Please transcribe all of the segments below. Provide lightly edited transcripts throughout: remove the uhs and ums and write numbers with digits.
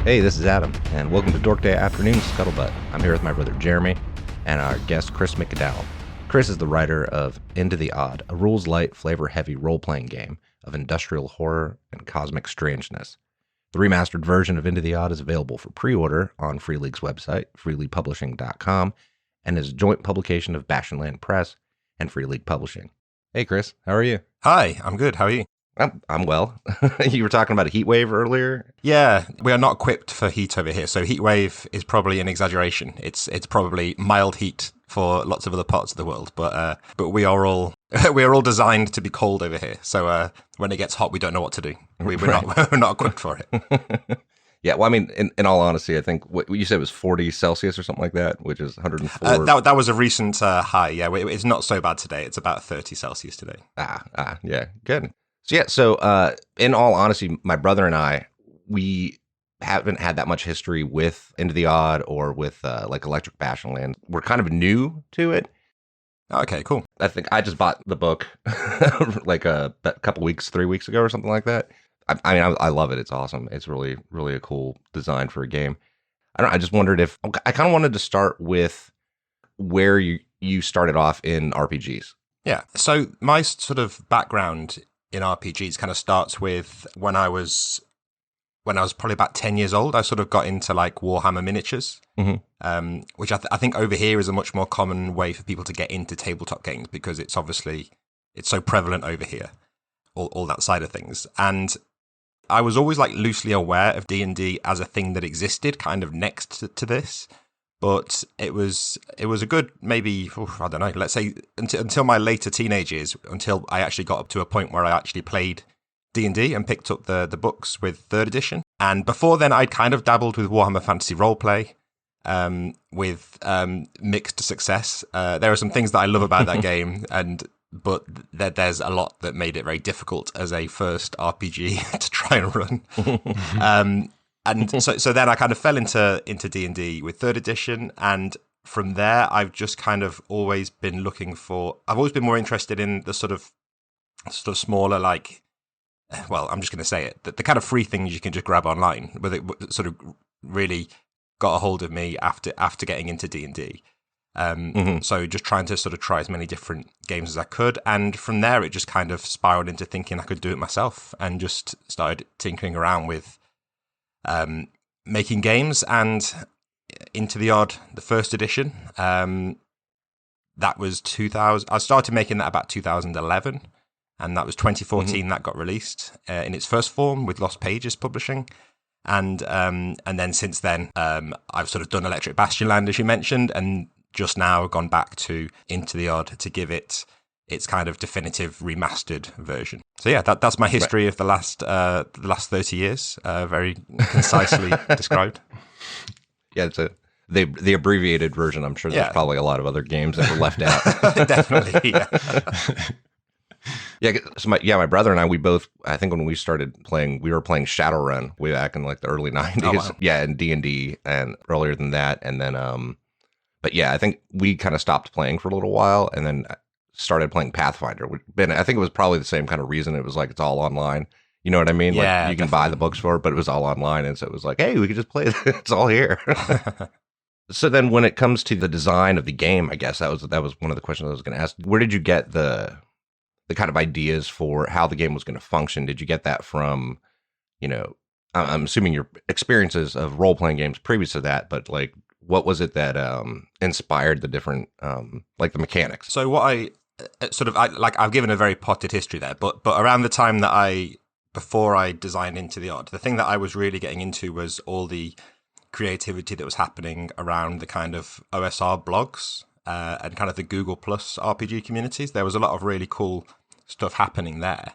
Hey, this is Adam, and welcome to Dork Day Afternoon Scuttlebutt. I'm here with my brother Jeremy and our guest Chris McDowall. Chris is the writer of Into the Odd, a rules-light, flavor-heavy role-playing game of industrial horror and cosmic strangeness. The remastered version of Into the Odd is available for pre-order on Free League's website, freeleaguepublishing.com, and is a joint publication of Bastionland Press and Free League Publishing. Hey, Chris, how are you? Hi, I'm good. How are you? I'm well. You were talking about a heat wave earlier? Yeah, we are not equipped for heat over here, so heat wave is probably an exaggeration. It's probably mild heat for lots of other parts of the world, but we are all we are all designed to be cold over here. So when it gets hot, we don't know what to do. We're not we're not equipped for it. Yeah, well, I mean, in all honesty, I think what you said was 40 Celsius or something like that, which is 104. That was a recent high. Yeah, it's not so bad today. It's about 30 Celsius today. Yeah, good. So in all honesty, my brother and I, we haven't had that much history with Into the Odd or with like Electric Bastionland. We're kind of new to it. Okay, cool. I think I just bought the book like a couple weeks, 3 weeks ago or something like that. I mean, I love it. It's awesome. It's really, really a cool design for a game. I just wondered if I kind of wanted to start with where you started off in RPGs. Yeah. So my sort of background in RPGs kind of starts with when I was probably about 10 years old. I sort of got into like Warhammer miniatures, which I think over here is a much more common way for people to get into tabletop games because it's so prevalent over here, all that side of things. And I was always like loosely aware of D&D as a thing that existed kind of next to this. But it was a good maybe, I don't know, let's say until my later teenage years, until I actually got up to a point where I actually played D&D and picked up the books with 3rd edition. And before then, I'd kind of dabbled with Warhammer Fantasy Roleplay with mixed success. There are some things that I love about that game, but there's a lot that made it very difficult as a first RPG to try and run. And so then I kind of fell into D&D with 3rd edition, and from there I've just kind of always been I've always been more interested in the sort of smaller, like, well, I'm just going to say it, the kind of free things you can just grab online, but it sort of really got a hold of me after getting into D&D. So just trying to sort of try as many different games as I could, and from there it just kind of spiraled into thinking I could do it myself, and just started tinkering around with making games. And Into the Odd, the 1st edition, that was 2000. I started making that about 2011, and that was 2014 that got released in its first form with Lost Pages Publishing. And then since then, I've sort of done Electric Bastionland, as you mentioned, and just now gone back to Into the Odd to give it its kind of definitive remastered version. So yeah, that's my history of the last 30 years, very concisely described. Yeah, it's the abbreviated version. I'm sure there's probably a lot of other games that were left out. Definitely, yeah. Yeah, so my brother and I both, I think when we started playing, we were playing Shadowrun way back in like the early 90s. Oh, wow. Yeah, and D&D and earlier than that. And then, but yeah, I think we kind of stopped playing for a little while and then started playing Pathfinder. I think it was probably the same kind of reason. It was like, it's all online. You know what I mean? Yeah, like you can buy the books for it, but it was all online. And so it was like, hey, we could just play it. It's all here. So then when it comes to the design of the game, I guess that was one of the questions I was going to ask. Where did you get the kind of ideas for how the game was going to function? Did you get that from, I'm assuming your experiences of role-playing games previous to that, but like, what was it that inspired the different, like the mechanics? So what I've given a very potted history there, but around the time that before I designed Into the Odd, the thing that I was really getting into was all the creativity that was happening around the kind of OSR blogs and kind of the Google Plus RPG communities. There was a lot of really cool stuff happening there.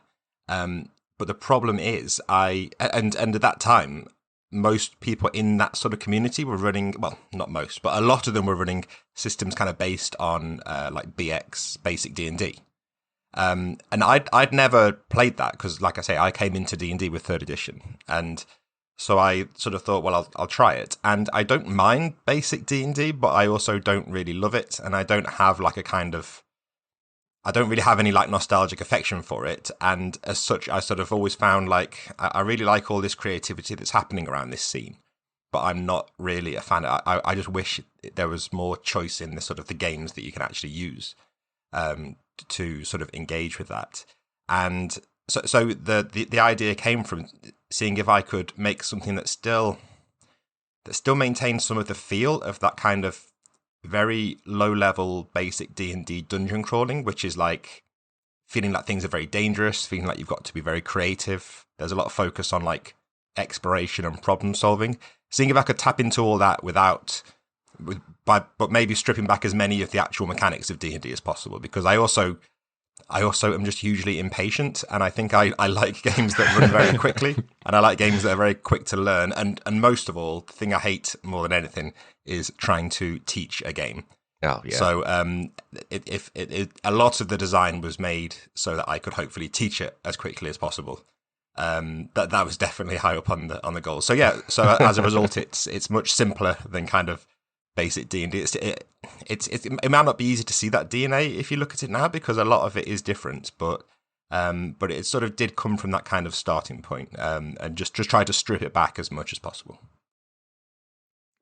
But the problem is and at that time, most people in that sort of community were running, well, not most, but a lot of them were running systems kind of based on like BX, basic D&D. And I'd never played that because, like I say, I came into D&D with 3rd edition. And so I sort of thought, well, I'll try it. And I don't mind basic D&D, but I also don't really love it. And I don't have like I don't really have any like nostalgic affection for it. And as such, I sort of always found like, I really like all this creativity that's happening around this scene. but I'm not really a fan. I just wish there was more choice in the sort of the games that you can actually use to sort of engage with that. And so the idea came from seeing if I could make something that still maintains some of the feel of that kind of very low level basic D&D dungeon crawling, which is like feeling like things are very dangerous, feeling like you've got to be very creative. There's a lot of focus on like exploration and problem solving. Seeing if I could tap into all that but maybe stripping back as many of the actual mechanics of D&D as possible, because I also am just hugely impatient, and I think I like games that run very quickly, and I like games that are very quick to learn. And most of all, the thing I hate more than anything is trying to teach a game. Oh yeah. So a lot of the design was made so that I could hopefully teach it as quickly as possible. That was definitely high up on the goals. So yeah. So as a result, it's much simpler than kind of basic D&D. It might not be easy to see that DNA if you look at it now, because a lot of it is different, but it sort of did come from that kind of starting point, and just try to strip it back as much as possible.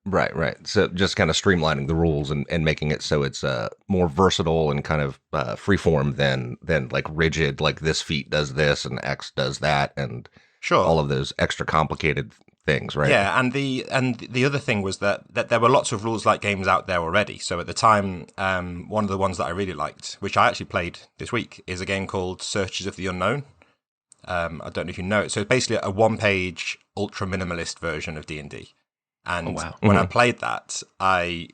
Right. So just kind of streamlining the rules and making it so it's more versatile and kind of freeform than like rigid, like this feat does this and X does that, and sure, all of those extra complicated things, right? Yeah, and the other thing was that there were lots of rules like games out there already. So at the time, one of the ones that I really liked, which I actually played this week, is a game called Searches of the Unknown. I don't know if you know it. So it's basically a one-page ultra minimalist version of D&D. And when I played that, I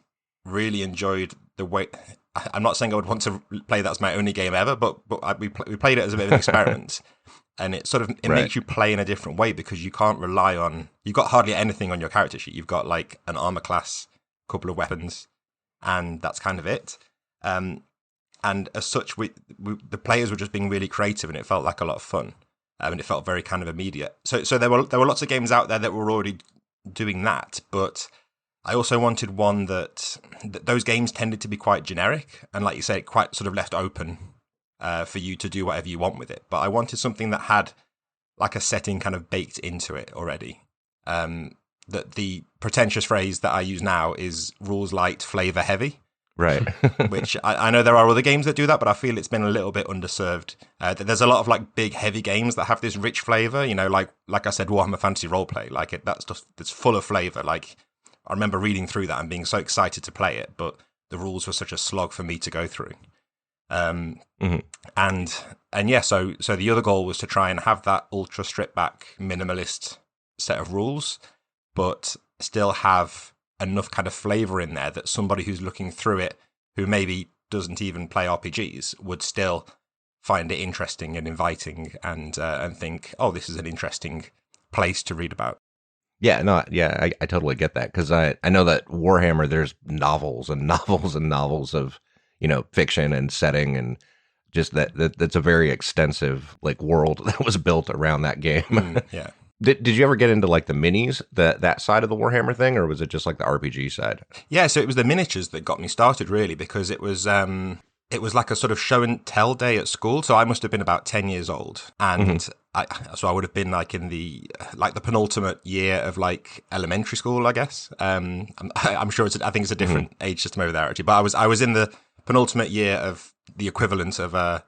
really enjoyed the way. I'm not saying I would want to play that as my only game ever, but we played it as a bit of an experiment. And it sort of makes you play in a different way, because you can't rely on, you've got hardly anything on your character sheet. You've got like an armor class, a couple of weapons, and that's kind of it. And as such, the players were just being really creative, and it felt like a lot of fun. And it felt very kind of immediate. So there were lots of games out there that were already doing that, but I also wanted one that those games tended to be quite generic, and like you say, quite sort of left open for you to do whatever you want with it. But I wanted something that had like a setting kind of baked into it already. That the pretentious phrase that I use now is rules light, flavor heavy. Right. Which I know there are other games that do that, but I feel it's been a little bit underserved. There's a lot of like big, heavy games that have this rich flavor, you know, like I said, Warhammer Fantasy Roleplay, that's just, it's full of flavor. Like, I remember reading through that and being so excited to play it, but the rules were such a slog for me to go through. And yeah, so the other goal was to try and have that ultra stripped back minimalist set of rules, but still have enough kind of flavor in there that somebody who's looking through it, who maybe doesn't even play RPGs, would still find it interesting and inviting, and think, oh, this is an interesting place to read about. Yeah, no, yeah, I totally get that, because I know that Warhammer, there's novels and novels and novels of, you know, fiction and setting, and just that's a very extensive like world that was built around that game. Yeah. Did you ever get into like the minis, that side of the Warhammer thing, or was it just like the RPG side? Yeah, so it was the miniatures that got me started, really, because it was like a sort of show and tell day at school. So I must have been about 10 years old, and I would have been like in the penultimate year of like elementary school, I guess. I'm sure I think it's a different age system over there actually, but I was in the penultimate year of the equivalent of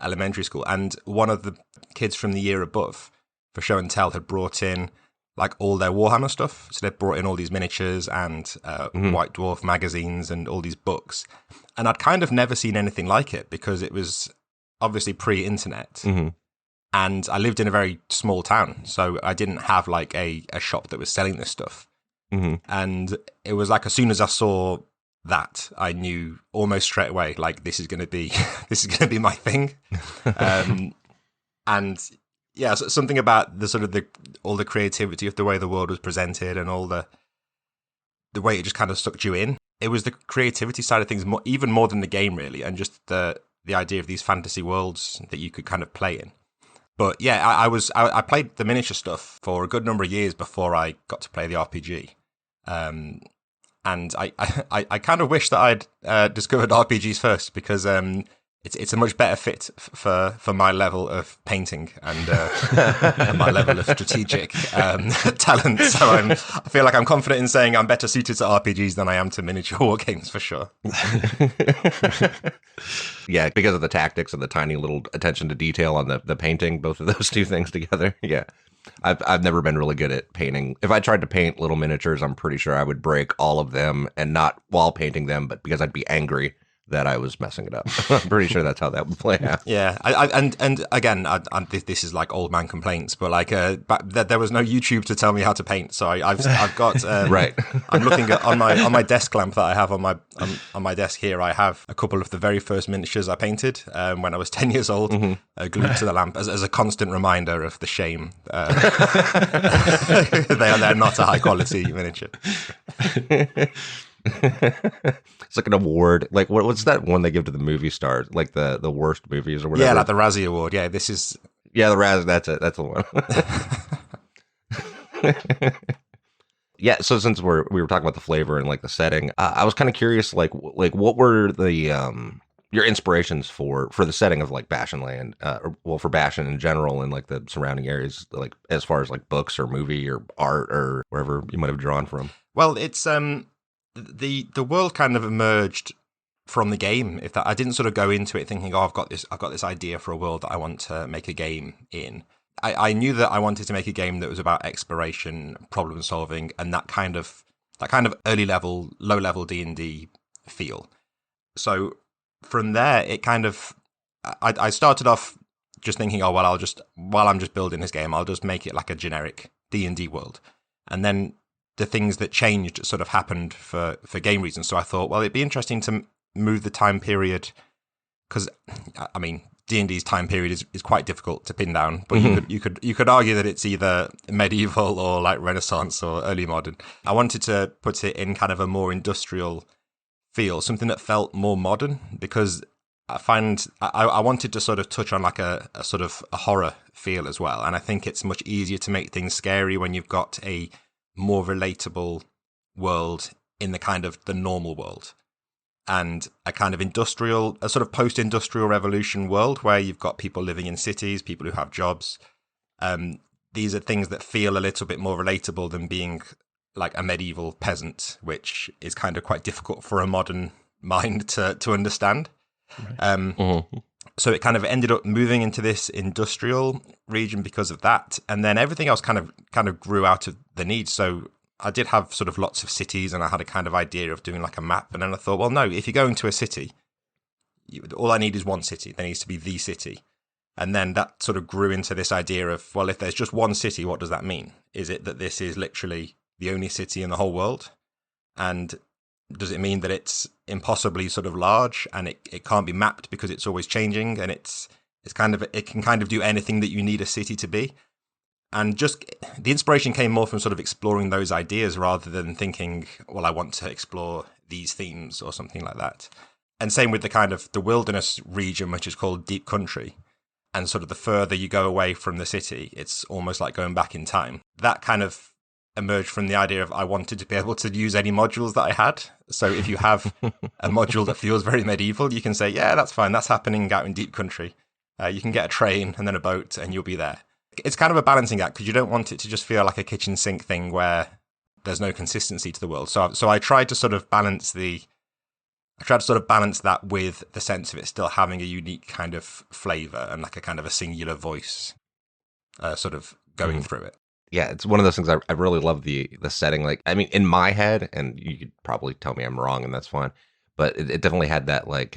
elementary school, and one of the kids from the year above for show and tell had brought in like all their Warhammer stuff. So they brought in all these miniatures and White Dwarf magazines and all these books. And I'd kind of never seen anything like it, because it was obviously pre-internet. And I lived in a very small town, so I didn't have like a shop that was selling this stuff. And it was like, as soon as I saw that, I knew almost straight away, like, this is going to be my thing. And yeah, so something about the sort of all the creativity of the way the world was presented, and all the way it just kind of sucked you in. It was the creativity side of things, even more than the game, really, and just the idea of these fantasy worlds that you could kind of play in. But yeah, I played the miniature stuff for a good number of years before I got to play the RPG. And I kind of wish that I'd discovered RPGs first, because it's a much better fit for my level of painting and my level of strategic talent. So I feel like I'm confident in saying I'm better suited to RPGs than I am to miniature war games for sure. Yeah, because of the tactics and the tiny little attention to detail on the painting, both of those two things together. Yeah. I've never been really good at painting. If I tried to paint little miniatures, I'm pretty sure I would break all of them, and not while painting them, but because I'd be angry that I was messing it up. I'm pretty sure that's how that would play out. Yeah, and again, this is like old man complaints, but like there was no YouTube to tell me how to paint, so I've got right. I'm looking at on my desk lamp that I have on my desk here. I have a couple of the very first miniatures I painted when I was 10 years old, glued to the lamp as a constant reminder of the shame. They're not a high quality miniature. It's like an award. Like what's that one they give to the movie stars? Like the worst movies or whatever. Yeah, like the Razzie Award. Yeah, this is. Yeah, the Razzie. That's it. That's the one. Yeah. So since we were talking about the flavor and like the setting, I was kind of curious. Like what were the your inspirations for the setting of like Bastion Land? For Bastion in general and like the surrounding areas, like as far as like books or movie or art or wherever you might have drawn from. Well, it's the world kind of emerged from the game. If that, I didn't sort of go into it thinking, oh, I've got this idea for a world that I want to make a game in. I knew that I wanted to make a game that was about exploration, problem solving, and that kind of low level D&D feel. So from there, it kind of I started off just thinking, oh well, while I'm just building this game, I'll just make it like a generic D&D world, and then the things that changed sort of happened for game reasons. So I thought, well, it'd be interesting to move the time period, because I mean D&D's time period is quite difficult to pin down, but you could argue that it's either medieval or like Renaissance or early modern. I wanted to put it in kind of a more industrial feel, something that felt more modern, because I wanted to sort of touch on like a sort of a horror feel as well. And I think it's much easier to make things scary when you've got a more relatable world in the kind of the normal world, and a kind of a sort of post-industrial revolution world where you've got people living in cities, people who have jobs. These are things that feel a little bit more relatable than being like a medieval peasant, which is kind of quite difficult for a modern mind to understand. Right. So it kind of ended up moving into this industrial region because of that. And then everything else kind of grew out of the need. So I did have sort of lots of cities, and I had a kind of idea of doing like a map. And then I thought, well, no, if you're going to a city, all I need is one city. There needs to be the city. And then that sort of grew into this idea of, well, if there's just one city, what does that mean? Is it that this is literally the only city in the whole world? And does it mean that it's impossibly sort of large and it can't be mapped because it's always changing, and it can kind of do anything that you need a city to be? And just the inspiration came more from sort of exploring those ideas rather than thinking, well, I want to explore these themes or something like that. And same with the kind of the wilderness region, which is called Deep Country. And sort of the further you go away from the city, it's almost like going back in time. That kind of emerged from the idea of I wanted to be able to use any modules that I had. So if you have a module that feels very medieval, you can say, yeah, that's fine. That's happening out in Deep Country. You can get a train and then a boat and you'll be there. It's kind of a balancing act because you don't want it to just feel like a kitchen sink thing where there's no consistency to the world. So I tried to sort of balance that with the sense of it still having a unique kind of flavor and like a kind of a singular voice sort of going through it. Yeah, it's one of those things I really love the setting. Like, I mean, in my head, and you could probably tell me I'm wrong, and that's fine, but it definitely had that like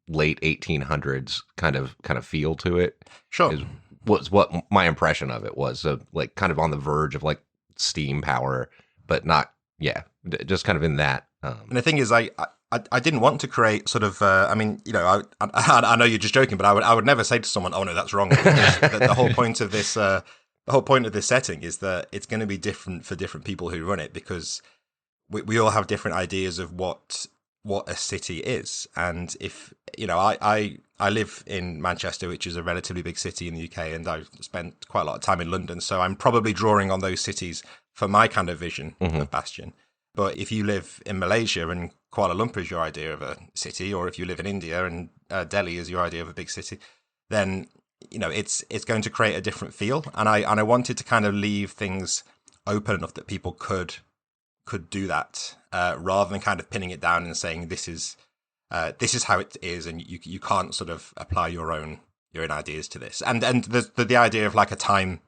late 1800s kind of feel to it. Sure, was what my impression of it was. So like kind of on the verge of like steam power, but not. Yeah, just kind of in that. And the thing is, I didn't want to create sort of. I mean, you know, I know you're just joking, but I would never say to someone, "Oh no, that's wrong." The whole point of this. The whole point of this setting is that it's going to be different for different people who run it, because we all have different ideas of what a city is. And if, you know, I live in Manchester, which is a relatively big city in the UK, and I've spent quite a lot of time in London. So I'm probably drawing on those cities for my kind of vision of Bastion. But if you live in Malaysia and Kuala Lumpur is your idea of a city, or if you live in India and Delhi is your idea of a big city, then it's going to create a different feel. And I wanted to kind of leave things open enough that people could do that, rather than kind of pinning it down and saying this is how it is, and you can't sort of apply your own ideas to this. And the idea of like a time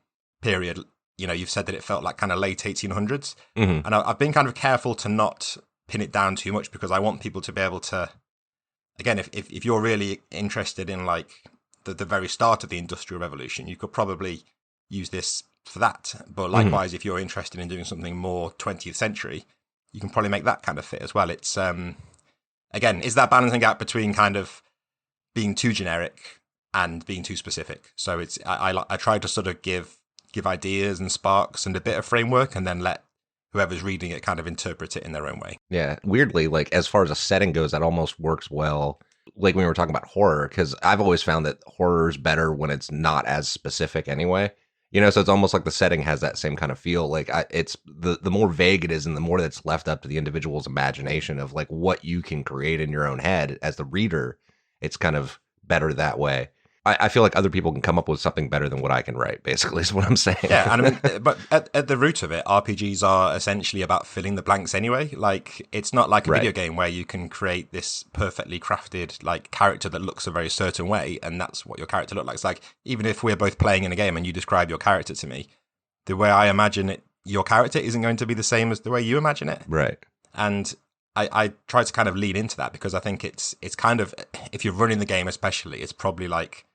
period. You've said that it felt like kind of late 1800s. Mm-hmm. And I've been kind of careful to not pin it down too much, because I want people to be able to, again, if you're really interested in like the very start of the Industrial Revolution, you could probably use this for that. But likewise, if you're interested in doing something more 20th century, you can probably make that kind of fit as well. It's, again, is that balancing act between kind of being too generic and being too specific. So it's, I try to sort of give ideas and sparks and a bit of framework, and then let whoever's reading it kind of interpret it in their own way. Yeah. Weirdly, like as far as a setting goes, that almost works well. Like when we were talking about horror, because I've always found that horror is better when it's not as specific anyway. So it's almost like the setting has that same kind of feel. Like it's the more vague it is, and the more that's left up to the individual's imagination of like what you can create in your own head as the reader, it's kind of better that way. I feel like other people can come up with something better than what I can write, basically, is what I'm saying. Yeah, and I mean, but at the root of it, RPGs are essentially about filling the blanks anyway. Like, it's not like a video game where you can create this perfectly crafted, like, character that looks a very certain way, and that's what your character looks like. It's like, even if we're both playing in a game and you describe your character to me, the way I imagine it, your character isn't going to be the same as the way you imagine it. Right. And I try to kind of lean into that, because I think it's kind of, if you're running the game especially, it's probably like,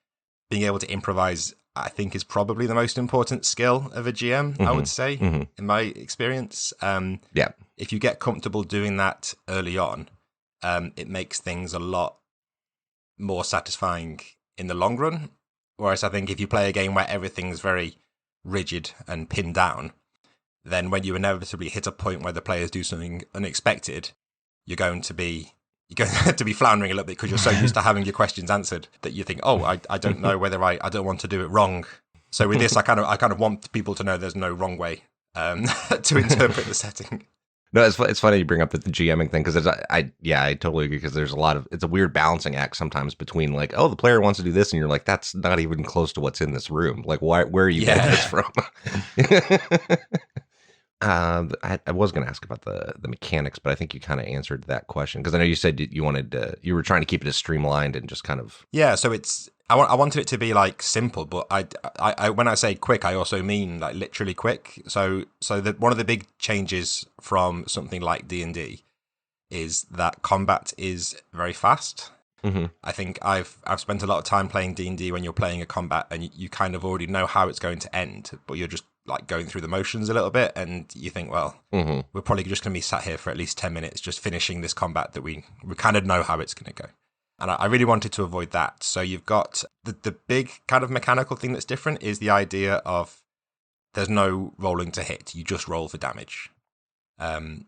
being able to improvise, I think, is probably the most important skill of a GM, I would say, in my experience. If you get comfortable doing that early on, it makes things a lot more satisfying in the long run. Whereas I think if you play a game where everything's very rigid and pinned down, then when you inevitably hit a point where the players do something unexpected, you're going to be floundering a little bit, because you're so used to having your questions answered that you think, oh, I don't know whether I don't want to do it wrong. So with this, I kind of want people to know there's no wrong way to interpret the setting. No, it's funny you bring up the GMing thing, because I totally agree, because there's it's a weird balancing act sometimes between like, oh, the player wants to do this, and you're like, that's not even close to what's in this room. Like, where are you getting this from? I was going to ask about the mechanics, but I think you kind of answered that question, because I know you said you you were trying to keep it as streamlined and just kind of. Yeah, so I wanted it to be like simple, but I when I say quick, I also mean like literally quick. So one of the big changes from something like D&D is that combat is very fast. Mm-hmm. I think I've spent a lot of time playing D&D when you're playing a combat and you kind of already know how it's going to end, but you're just like going through the motions a little bit, and you think, well, we're probably just going to be sat here for at least 10 minutes just finishing this combat that we kind of know how it's going to go. And I really wanted to avoid that. So you've got the big kind of mechanical thing that's different is the idea of there's no rolling to hit. You just roll for damage. And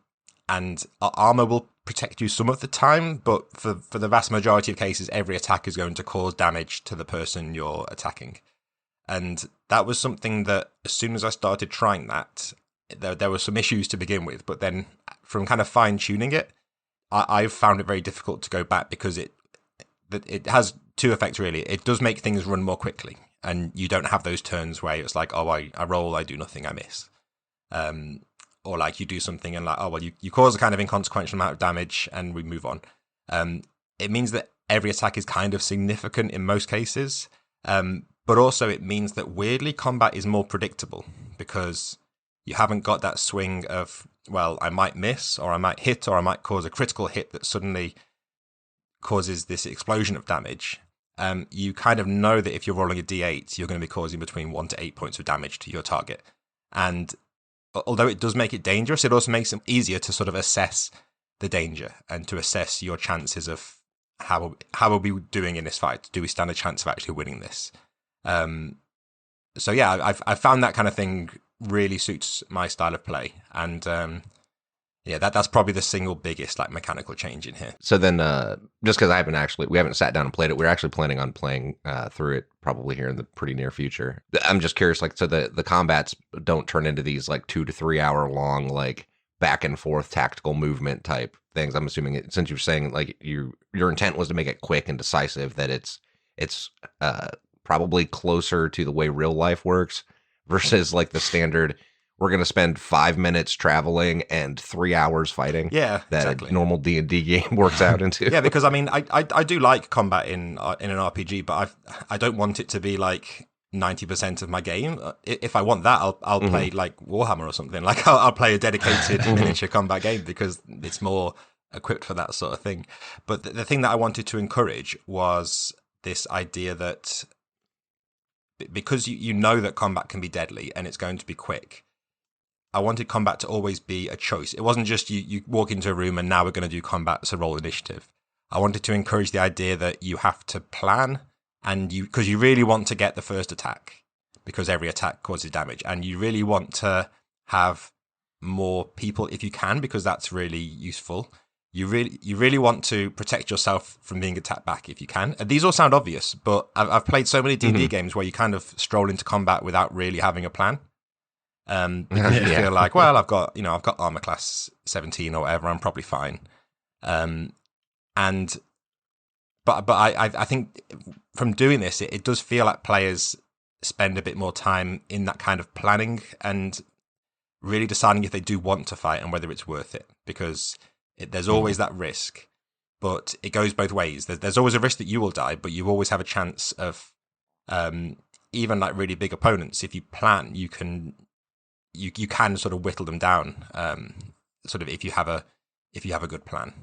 armor will protect you some of the time, but for the vast majority of cases, every attack is going to cause damage to the person you're attacking. And that was something that as soon as I started trying that, there were some issues to begin with. But then from kind of fine tuning it, I've found it very difficult to go back, because it has two effects, really. It does make things run more quickly, and you don't have those turns where it's like, oh, I roll, I do nothing, I miss. Or like you do something and like, oh, well, you cause a kind of inconsequential amount of damage and we move on. It means that every attack is kind of significant in most cases. But also it means that weirdly combat is more predictable, because you haven't got that swing of, well, I might miss, or I might hit, or I might cause a critical hit that suddenly causes this explosion of damage. You kind of know that if you're rolling a d8, you're going to be causing between 1 to 8 points of damage to your target. And although it does make it dangerous, it also makes it easier to sort of assess the danger and to assess your chances of how are we doing in this fight? Do we stand a chance of actually winning this? So yeah, I've found that kind of thing really suits my style of play, and yeah, that's probably the single biggest like mechanical change in here. So then, just because we haven't sat down and played it, we're actually planning on playing through it probably here in the pretty near future. I'm just curious, like, so the combats don't turn into these like 2 to 3 hour long like back and forth tactical movement type things. I'm assuming since you're saying like your intent was to make it quick and decisive, that it's probably closer to the way real life works versus like the standard. We're going to spend 5 minutes traveling and 3 hours fighting. Yeah, that exactly. A normal D&D game works out into. Yeah, because I mean, I do like combat in an RPG, but I don't want it to be like 90% of my game. If I want that, I'll play like Warhammer or something. Like I'll play a dedicated miniature combat game because it's more equipped for that sort of thing. But the thing that I wanted to encourage was this idea that because you know that combat can be deadly and it's going to be quick, I wanted combat to always be a choice. It wasn't just you walk into a room and now we're going to do combat, so roll initiative. I wanted to encourage the idea that you have to plan, and because you really want to get the first attack, because every attack causes damage, and you really want to have more people if you can, because that's really useful. You really want to protect yourself from being attacked back if you can. And these all sound obvious, but I've played so many D&D games where you kind of stroll into combat without really having a plan. Because you feel like, well, I've got armor class 17 or whatever, I'm probably fine. But I think from doing this, it does feel like players spend a bit more time in that kind of planning and really deciding if they do want to fight and whether it's worth it, because there's always that risk, but it goes both ways. There's always a risk that you will die, but you always have a chance of, even like really big opponents, if you plan, you can sort of whittle them down, sort of if you have a good plan.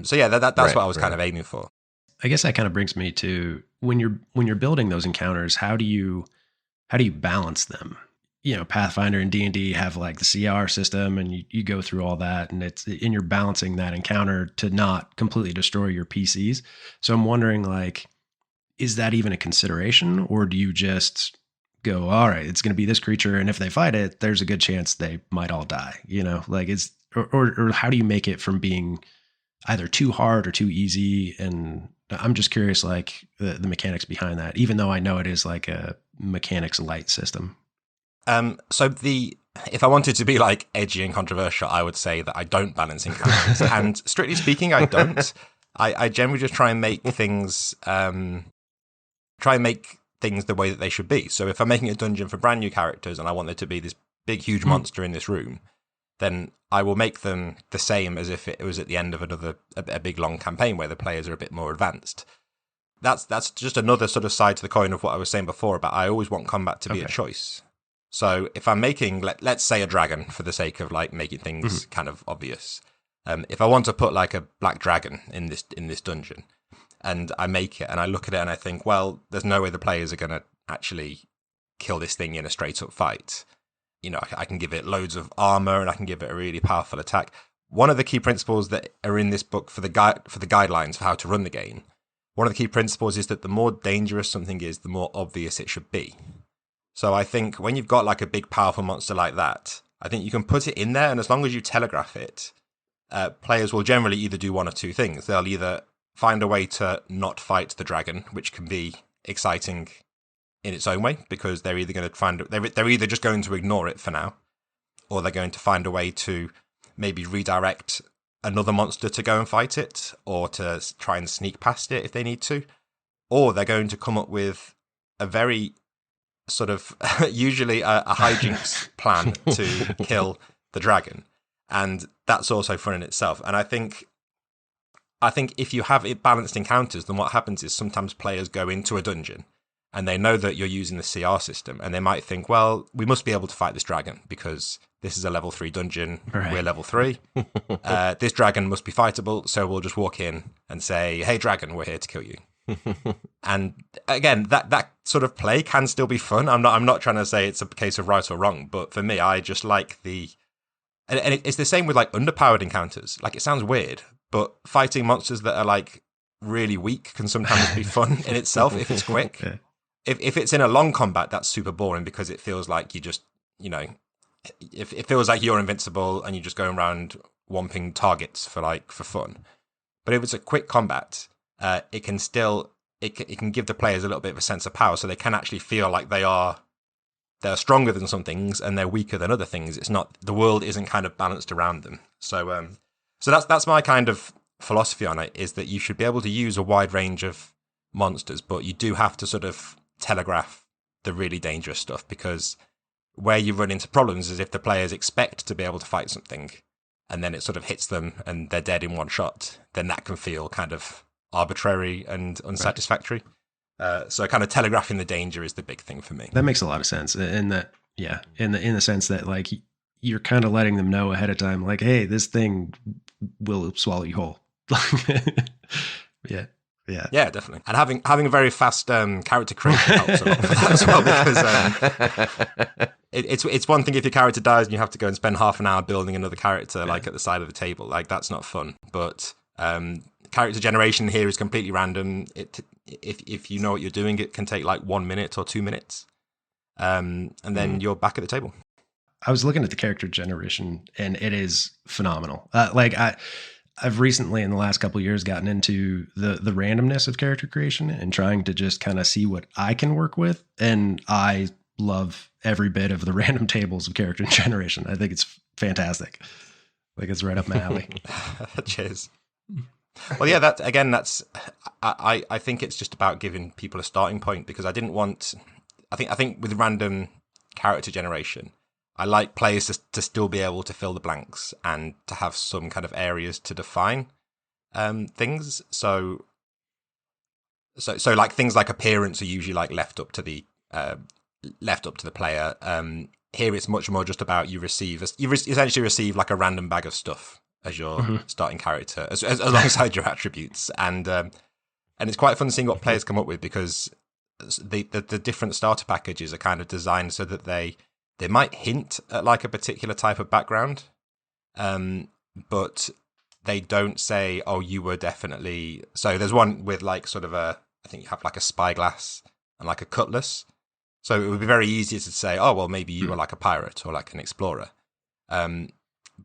So yeah, that's what I was kind of aiming for. I guess that kind of brings me to when you're building those encounters, how do you balance them? You know, Pathfinder and D&D have like the CR system, and you go through all that, and you're balancing that encounter to not completely destroy your PCs. So I'm wondering, like, is that even a consideration, or do you just go, all right, it's going to be this creature, and if they fight it, there's a good chance they might all die, you know? Like, or how do you make it from being either too hard or too easy? And I'm just curious, like, the mechanics behind that, even though I know it is like a mechanics light system. So if I wanted to be like edgy and controversial, I would say that I don't balance encounters. And strictly speaking, I don't. I generally just try and make things, the way that they should be. So if I'm making a dungeon for brand new characters and I want there to be this big, huge monster in this room, then I will make them the same as if it was at the end of a big, long campaign where the players are a bit more advanced. That's just another sort of side to the coin of what I was saying before about I always want combat to be a choice. So if I'm making, let's say, a dragon for the sake of like making things kind of obvious, if I want to put like a black dragon in this dungeon, and I make it and I look at it and I think, well, there's no way the players are going to actually kill this thing in a straight up fight. You know, I can give it loads of armor and I can give it a really powerful attack. One of the key principles that are in this book for the guidelines for how to run the game, one of the key principles is that the more dangerous something is, the more obvious it should be. So I think when you've got like a big powerful monster like that, I think you can put it in there, and as long as you telegraph it, players will generally either do one or two things. They'll either find a way to not fight the dragon, which can be exciting in its own way, because they're either going to they're either just going to ignore it for now, or they're going to find a way to maybe redirect another monster to go and fight it, or to try and sneak past it if they need to, or they're going to come up with a very sort of usually a hijinks plan to kill the dragon, and that's also fun in itself. And I think if you have it balanced encounters, then what happens is sometimes players go into a dungeon and they know that you're using the CR system, and they might think, well, we must be able to fight this dragon because this is a level 3 dungeon, right. We're level 3. This dragon must be fightable, so we'll just walk in and say, hey dragon, we're here to kill you. And again, that sort of play can still be fun. I'm not trying to say it's a case of right or wrong, but for me, I just like and it's the same with like underpowered encounters. Like, it sounds weird, but fighting monsters that are like really weak can sometimes be fun in itself if it's quick. Yeah. If it's in a long combat, that's super boring because it feels like you just, you know, it feels like you're invincible and you're just going around whomping targets for fun. But if it's a quick combat, it can give the players a little bit of a sense of power, so they can actually feel like they are they're stronger than some things and they're weaker than other things. It's not, the world isn't kind of balanced around them. So that's my kind of philosophy on it, is that you should be able to use a wide range of monsters, but you do have to sort of telegraph the really dangerous stuff, because where you run into problems is if the players expect to be able to fight something and then it sort of hits them and they're dead in one shot, then that can feel kind of arbitrary and unsatisfactory. So kind of telegraphing the danger is the big thing for me. That makes a lot of sense. In that, in the sense that like you're kind of letting them know ahead of time, like, hey, this thing will swallow you whole. Yeah, definitely. And having a very fast character creation helps a lot with that as well, because it's one thing if your character dies and you have to go and spend half an hour building another character like at the side of the table. Like, that's not fun. But character generation here is completely random. If you know what you're doing, it can take like 1 minute or 2 minutes, and then you're back at the table. I was looking at the character generation, and it is phenomenal. I've recently, in the last couple of years, gotten into the randomness of character creation and trying to just kind of see what I can work with. And I love every bit of the random tables of character generation. I think it's fantastic. Like, it's right up my alley. Cheers. Well, yeah, that's I think it's just about giving people a starting point, because I think with random character generation, I like players to still be able to fill the blanks and to have some kind of areas to define things. So like things like appearance are usually like left up to the player. Here it's much more just about you essentially receive like a random bag of stuff as your starting character, as alongside your attributes, and it's quite fun seeing what players come up with, because the different starter packages are kind of designed so that they might hint at like a particular type of background, but they don't say, oh, you were definitely... So there's one with like sort of I think you have like a spyglass and like a cutlass. So it would be very easy to say, oh, well, maybe you were like a pirate or like an explorer.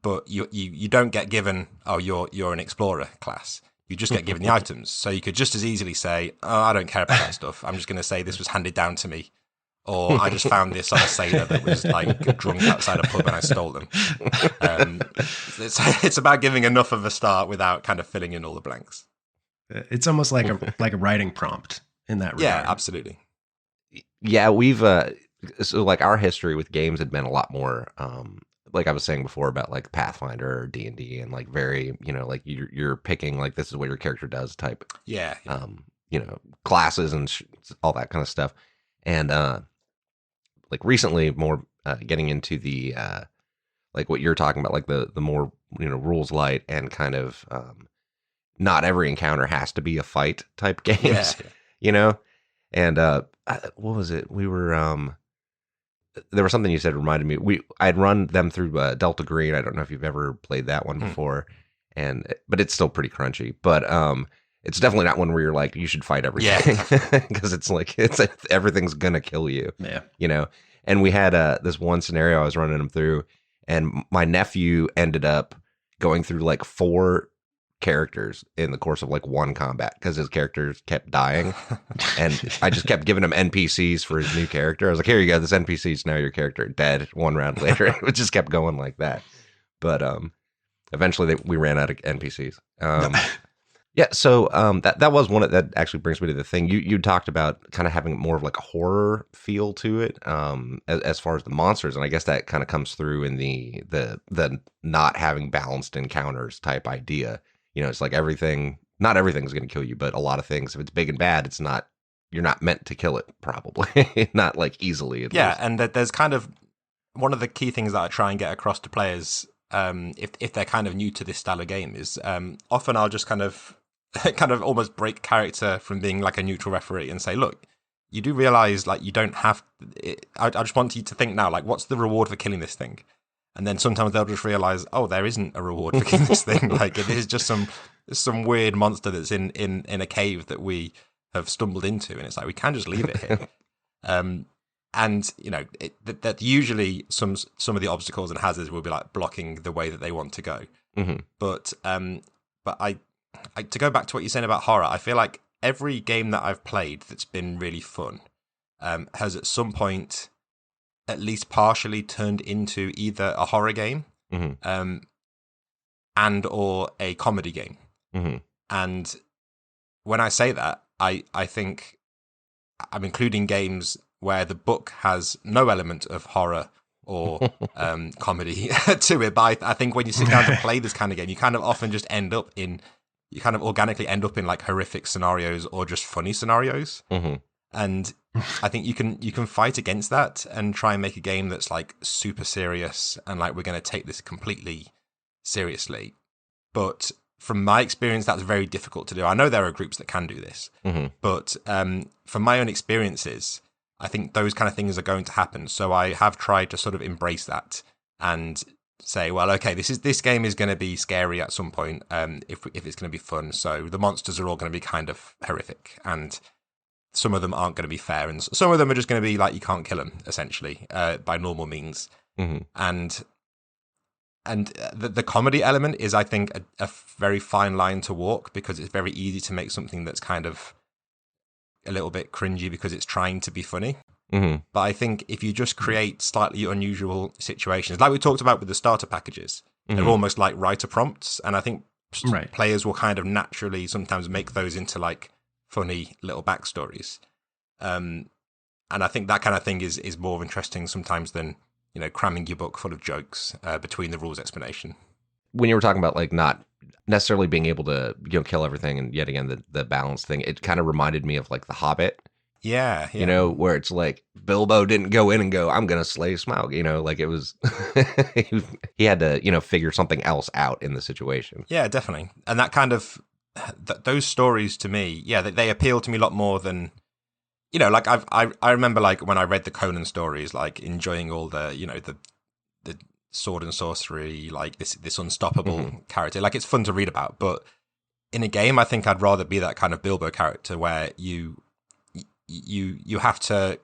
But you don't get given, oh, you're an explorer class. You just get given the items. So you could just as easily say, oh, I don't care about that stuff. I'm just going to say this was handed down to me. Or I just found this on a sailor that was like drunk outside a pub and I stole them. It's about giving enough of a start without kind of filling in all the blanks. It's almost like a writing prompt in that regard. Yeah, absolutely. Yeah, we've so like our history with games had been a lot more like I was saying before about like Pathfinder or D&D, and like very, like you're picking like this is what your character does type. Yeah. Classes and all that kind of stuff. And like recently more getting into the like what you're talking about, like the more rules light and kind of not every encounter has to be a fight type games. Yeah. And what was it? We were there was something you said reminded me. I'd run them through Delta Green. I don't know if you've ever played that one before, but it's still pretty crunchy. But it's definitely not one where you're like, you should fight everything, because it's like everything's gonna kill you. Yeah. And we had this one scenario I was running them through, and my nephew ended up going through like 4 characters in the course of like one combat, because his characters kept dying, and I just kept giving him NPCs for his new character. I was like, here you go, this NPC's now your character, dead 1 round later. It just kept going like that. But eventually we ran out of NPCs. Yeah, so that was one that actually brings me to the thing you talked about, kind of having more of like a horror feel to it, as far as the monsters, and I guess that kind of comes through in the not having balanced encounters type idea. It's like not everything's going to kill you, but a lot of things, if it's big and bad, you're not meant to kill it, probably. Not like easily. At least. And that there's kind of one of the key things that I try and get across to players, if they're kind of new to this style of game, is often I'll just kind of almost break character from being like a neutral referee and say, look, you do realize like you don't have I just want you to think now, like, what's the reward for killing this thing? And then sometimes they'll just realize, oh, there isn't a reward for killing this thing. Like, it is just some weird monster that's in a cave that we have stumbled into, and it's like we can just leave it here. And that usually some of the obstacles and hazards will be like blocking the way that they want to go. But I to go back to what you're saying about horror, I feel like every game that I've played that's been really fun has at some point at least partially turned into either a horror game and or a comedy game. And when I say that, I think I'm including games where the book has no element of horror or comedy to it. But I think when you sit down to play this kind of game, you kind of often just you kind of organically end up in like horrific scenarios or just funny scenarios. And I think you can fight against that and try and make a game that's like super serious and like we're going to take this completely seriously. But from my experience, that's very difficult to do. I know there are groups that can do this, but from my own experiences, I think those kind of things are going to happen. So I have tried to sort of embrace that and say, well, okay, this game is going to be scary at some point if it's going to be fun. So the monsters are all going to be kind of horrific, and some of them aren't going to be fair, and some of them are just going to be like you can't kill them essentially by normal means. And the comedy element is, I think, a very fine line to walk, because it's very easy to make something that's kind of a little bit cringy because it's trying to be funny. But I think if you just create slightly unusual situations, like we talked about with the starter packages, they're almost like writer prompts. And I think players will kind of naturally sometimes make those into like funny little backstories. And I think that kind of thing is more interesting sometimes than, you know, cramming your book full of jokes between the rules explanation. When you were talking about like not necessarily being able to, you know, kill everything, and yet again the balance thing, it kind of reminded me of like The Hobbit. Yeah. You know, where it's like Bilbo didn't go in and go, I'm gonna slay Smaug. You know, like it was he had to, you know, figure something else out in the situation. Yeah, definitely. And that kind of those stories to me, yeah, they appeal to me a lot more than, you know, like I remember like when I read the Conan stories, like enjoying all the, you know, the sword and sorcery, like this unstoppable character. Like it's fun to read about, but in a game, I think I'd rather be that kind of Bilbo character where you have to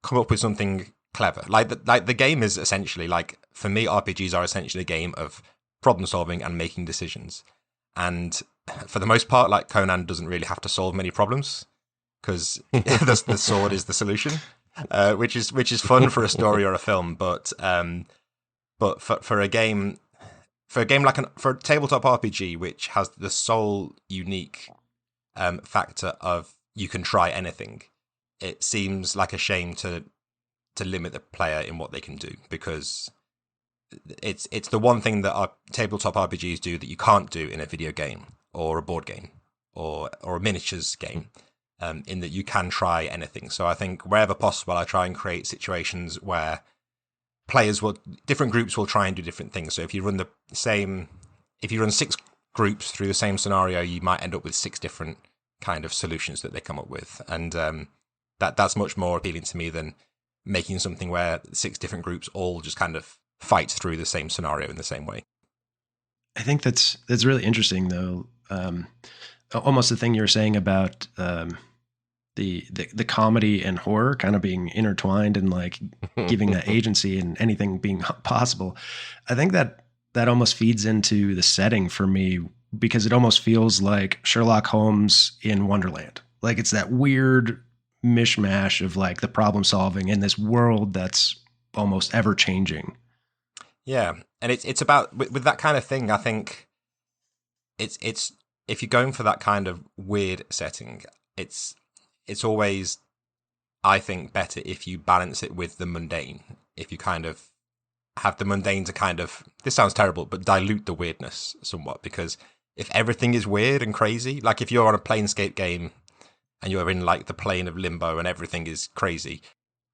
come up with something clever. Like the game is essentially like, for me, RPGs are essentially a game of problem solving and making decisions. And for the most part, like Conan doesn't really have to solve many problems, because the sword is the solution, which is fun for a story or a film. But for a game like for a tabletop RPG, which has the sole unique factor of you can try anything, it seems like a shame to limit the player in what they can do, because it's the one thing that our tabletop RPGs do that you can't do in a video game or a board game or a miniatures game. In that you can try anything. So I think wherever possible, I try and create situations where different groups will try and do different things. So if you run 6 groups through the same scenario, you might end up with 6 different kind of solutions that they come up with. And that's much more appealing to me than making something where 6 different groups all just kind of fight through the same scenario in the same way. I think that's really interesting, though. Almost the thing you were saying about the comedy and horror kind of being intertwined and like giving that agency and anything being possible. I think that almost feeds into the setting for me, because it almost feels like Sherlock Holmes in Wonderland. Like it's that weird mishmash of like the problem solving in this world that's almost ever changing. Yeah. And it's about, with that kind of thing, I think it's if you're going for that kind of weird setting, it's always, I think, better if you balance it with the mundane. If you kind of have the mundane to kind of, this sounds terrible, but dilute the weirdness somewhat. Because if everything is weird and crazy, like if you're on a Planescape game and you're in like the plane of limbo and everything is crazy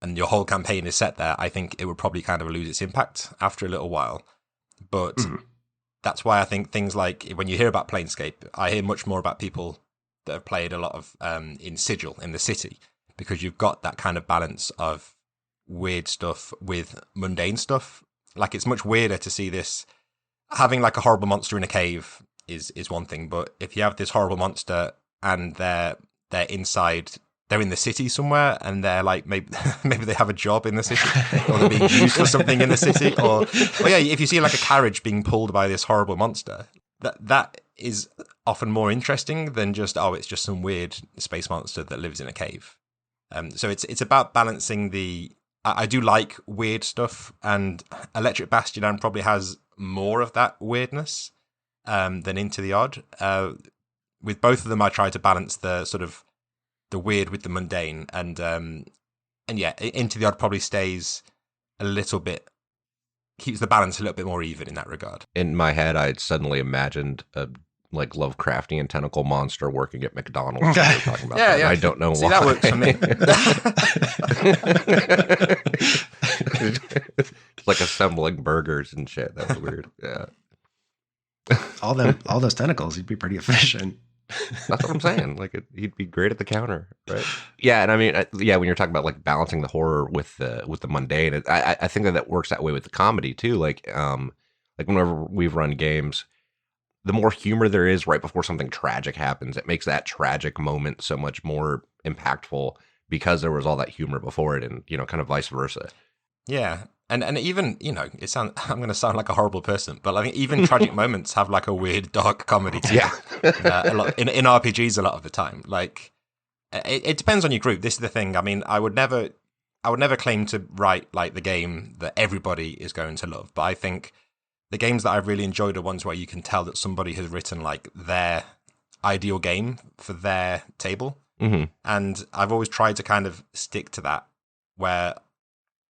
and your whole campaign is set there, I think it would probably kind of lose its impact after a little while. But that's why I think things like, when you hear about Planescape, I hear much more about people that have played a lot of in Sigil, in the city, because you've got that kind of balance of weird stuff with mundane stuff. Like it's much weirder to see this, having like a horrible monster in a cave is one thing, but if you have this horrible monster and they're inside, they're in the city somewhere, and they're like, maybe they have a job in the city, or they're being used for something in the city, or yeah, if you see like a carriage being pulled by this horrible monster, that is often more interesting than just, it's just some weird space monster that lives in a cave. So it's about balancing the I do like weird stuff, and Electric Bastion probably has more of that weirdness than Into the Odd. With both of them, I try to balance the sort of the weird with the mundane, and yeah, Into the Odd probably stays a little bit, keeps the balance a little bit more even in that regard. In my head, I had suddenly imagined a like Lovecraftian tentacle monster working at McDonald's. We were talking about that. I don't know See, why. that works for me. It's like assembling burgers and shit. That was weird. Yeah. all those tentacles, you'd be pretty efficient. That's what I'm saying. Like he'd be great at the counter, right? Yeah, and I mean, yeah, when you're talking about like balancing the horror with the mundane, I think that works that way with the comedy too. Like whenever we've run games, the more humor there is right before something tragic happens, it makes that tragic moment so much more impactful because there was all that humor before it, and kind of vice versa. Yeah. And even, I'm going to sound like a horrible person, but I think even tragic moments have like a weird dark comedy to it. A lot, in RPGs a lot of the time. Like, it depends on your group. This is the thing. I mean, I would never claim to write like the game that everybody is going to love, but I think the games that I've really enjoyed are ones where you can tell that somebody has written like their ideal game for their table. Mm-hmm. And I've always tried to kind of stick to that, where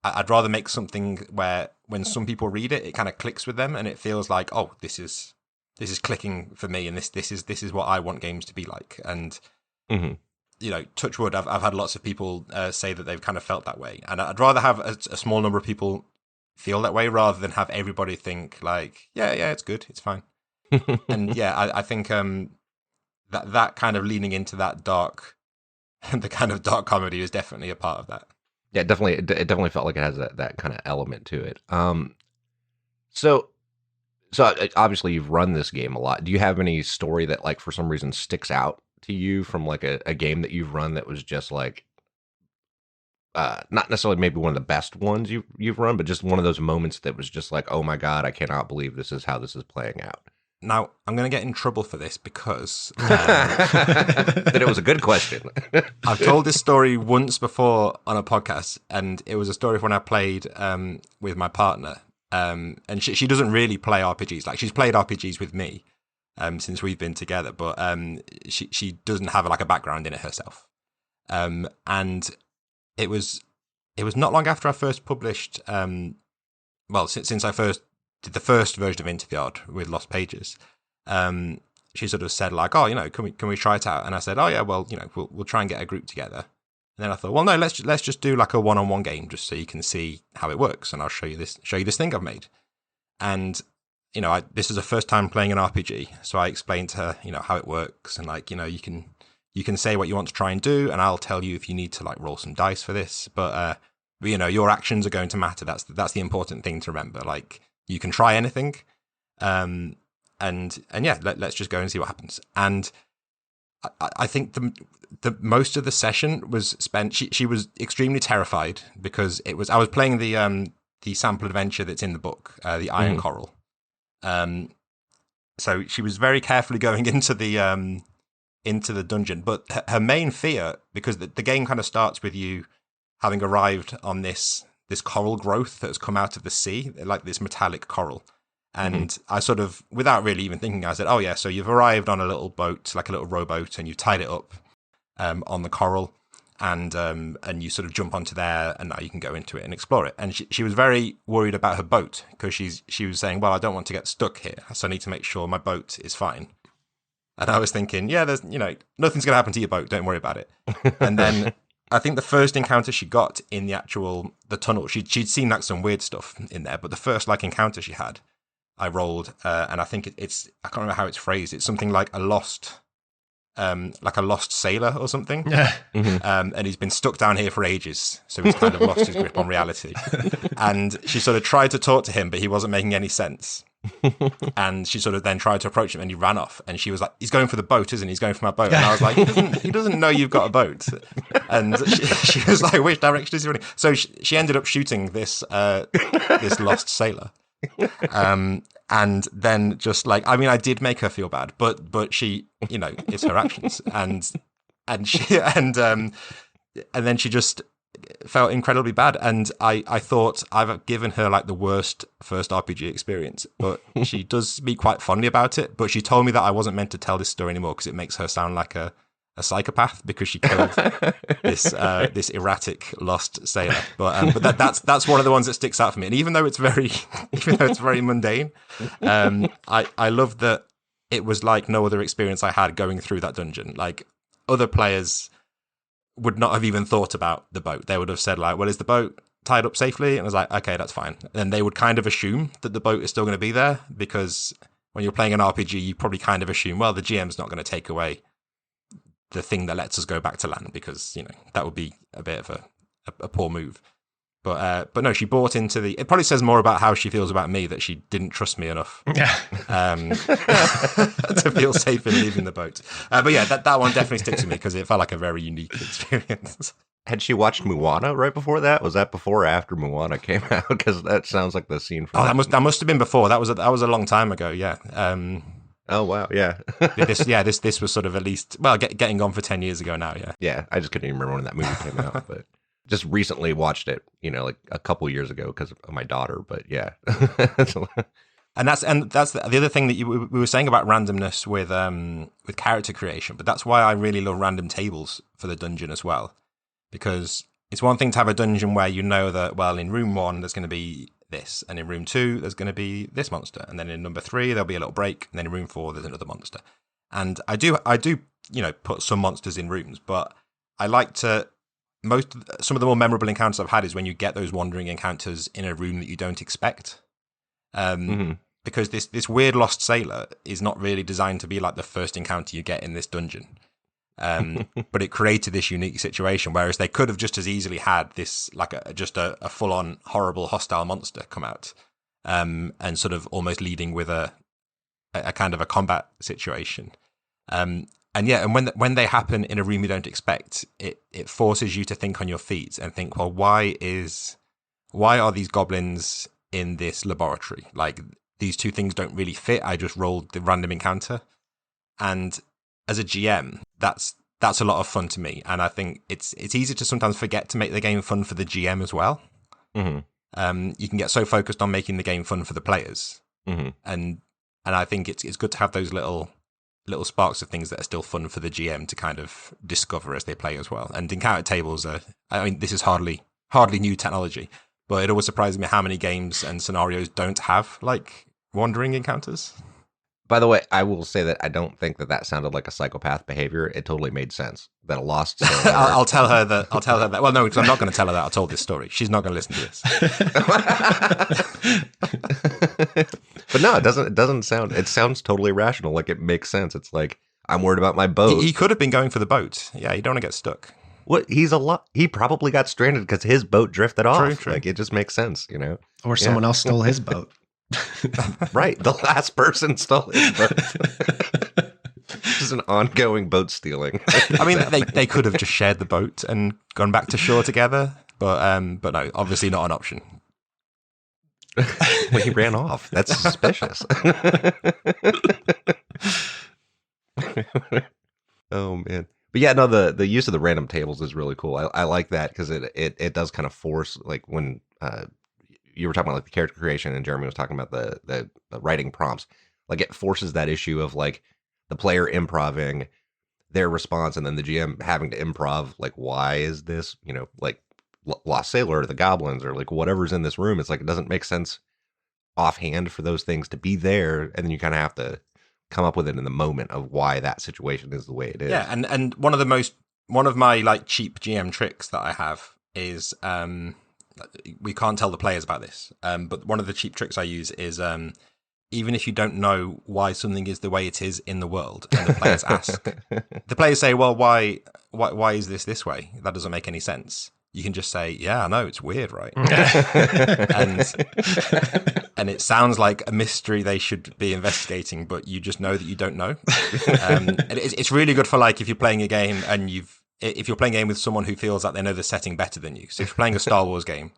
I'd rather make something where when some people read it, it kind of clicks with them and it feels like, oh, this is clicking for me, and this is what I want games to be like. And touch wood, I've had lots of people say that they've kind of felt that way, and I'd rather have a small number of people feel that way rather than have everybody think like, yeah, it's good, it's fine. And yeah, I think that kind of leaning into that dark, the kind of dark comedy is definitely a part of that. Yeah, it definitely felt like it has that kind of element to it. So obviously you've run this game a lot. Do you have any story that like for some reason sticks out to you from like a game that you've run that was just like not necessarily maybe one of the best ones you've run, but just one of those moments that was just like, oh my God, I cannot believe this is how this is playing out? Now, I'm going to get in trouble for this because that it was a good question. I've told this story once before on a podcast, and it was a story when I played with my partner. And she doesn't really play RPGs. Like, she's played RPGs with me since we've been together, but she doesn't have like a background in it herself. And it was not long after I first published. Since I first did the first version of Into the Odd with Lost Pages, she sort of said like, oh, can we try it out? And I said, oh yeah, well, we'll try and get a group together. And then I thought, well, no, let's just do like a one-on-one game just so you can see how it works, and I'll show you this thing I've made. And this is the first time playing an RPG, so I explained to her, how it works, and like, you can say what you want to try and do, and I'll tell you if you need to like roll some dice for this, but your actions are going to matter. That's the important thing to remember. Like, you can try anything, and yeah, let's just go and see what happens. And I think the most of the session was spent. She was extremely terrified because I was playing the sample adventure that's in the book, the Iron Coral. So she was very carefully going into the dungeon, but her main fear, because the game kind of starts with you having arrived on this coral growth that has come out of the sea, like this metallic coral. And I sort of, without really even thinking, I said, oh yeah, so you've arrived on a little boat, like a little rowboat, and you've tied it up on the coral, and you sort of jump onto there, and now you can go into it and explore it. And she was very worried about her boat, because she was saying, well, I don't want to get stuck here, so I need to make sure my boat is fine. And I was thinking, yeah, there's, nothing's going to happen to your boat, don't worry about it. And then I think the first encounter she got in the tunnel, she'd seen like some weird stuff in there, but the first like encounter she had, I rolled, and I think I can't remember how it's phrased. It's something like a lost sailor or something. Yeah. And he's been stuck down here for ages, so he's kind of lost his grip on reality. And she sort of tried to talk to him, but he wasn't making any sense. And she sort of then tried to approach him, and he ran off. And she was like, "He's going for the boat, isn't he? He's going for my boat." And I was like, "He doesn't know you've got a boat." And she was like, "Which direction is he running?" So she ended up shooting this lost sailor. And then just like, I mean, I did make her feel bad, but she, it's her actions, and then she just felt incredibly bad. And I thought I've given her like the worst first RPG experience, but she does speak quite fondly about it. But she told me that I wasn't meant to tell this story anymore because it makes her sound like a psychopath because she killed this erratic lost sailor. But that's one of the ones that sticks out for me. And even though it's very mundane, I love that it was like no other experience I had going through that dungeon. Like other players would not have even thought about the boat. They would have said like, well, is the boat tied up safely? And I was like, okay, that's fine. And they would kind of assume that the boat is still going to be there because when you're playing an RPG, you probably kind of assume, well, the GM's not going to take away the thing that lets us go back to land because, that would be a bit of a poor move. But no, she bought into it probably says more about how she feels about me that she didn't trust me enough to feel safe in leaving the boat. But yeah, that one definitely sticks with me because it felt like a very unique experience. Had she watched Moana right before that? Was that before or after Moana came out? Because that sounds like the scene from that must have been before. That was a long time ago, yeah. Oh wow, yeah. This was sort of at least getting on for 10 years ago now, yeah. Yeah, I just couldn't even remember when that movie came out, but just recently watched it, like a couple years ago because of my daughter. But yeah, and that's the other thing that we were saying about randomness with character creation. But that's why I really love random tables for the dungeon as well, because it's one thing to have a dungeon where you know that in room 1 there's going to be this, and in room 2 there's going to be this monster, and then in number 3 there'll be a little break, and then in room 4 there's another monster. And I do put some monsters in rooms, but I like to. Some of the more memorable encounters I've had is when you get those wandering encounters in a room that you don't expect. Because this weird lost sailor is not really designed to be like the first encounter you get in this dungeon. But it created this unique situation, whereas they could have just as easily had this like a full-on horrible hostile monster come out, and sort of almost leading with a kind of a combat situation. And when they happen in a room you don't expect, it forces you to think on your feet and think, well, why are these goblins in this laboratory? Like these two things don't really fit. I just rolled the random encounter, and as a GM, that's a lot of fun to me. And I think it's easy to sometimes forget to make the game fun for the GM as well. Mm-hmm. You can get so focused on making the game fun for the players, and I think it's good to have those little sparks of things that are still fun for the GM to kind of discover as they play as well. And encounter tables this is hardly new technology, but it always surprises me how many games and scenarios don't have like wandering encounters. By the way, I will say that I don't think that sounded like a psychopath behavior. It totally made sense that a lost sailor... I'll tell her that. Well, no, because I'm not going to tell her that I told this story. She's not going to listen to this. But no, it doesn't sound... It sounds totally rational. Like, it makes sense. It's like, I'm worried about my boat. He could have been going for the boat. Yeah, you don't want to get stuck. What? He probably got stranded because his boat drifted off. True. Like, it just makes sense, Or someone else stole his boat. Right, the last person stole his boat. This is an ongoing boat stealing. I mean, they could have just shared the boat and gone back to shore together, but no, obviously not an option. Well, he ran off. That's suspicious. Oh man, but yeah, no, the use of the random tables is really cool. I like that because it does kind of force, like when you were talking about like the character creation and Jeremy was talking about the writing prompts, like it forces that issue of like the player improving their response and then the GM having to improv like, why is this, like Lost Sailor or the goblins or like whatever's in this room. It's like, it doesn't make sense offhand for those things to be there. And then you kind of have to come up with it in the moment of why that situation is the way it is. Yeah. And one of my like cheap GM tricks that I have is, we can't tell the players about this, but one of the cheap tricks I use is even if you don't know why something is the way it is in the world, and the players ask, the players say, "Well, why is this way? That doesn't make any sense." You can just say, "Yeah, I know, it's weird, right?" and it sounds like a mystery they should be investigating, but you just know that you don't know. And it's really good for like if you're playing a game and if you're playing a game with someone who feels like they know the setting better than you. So if you're playing a Star Wars game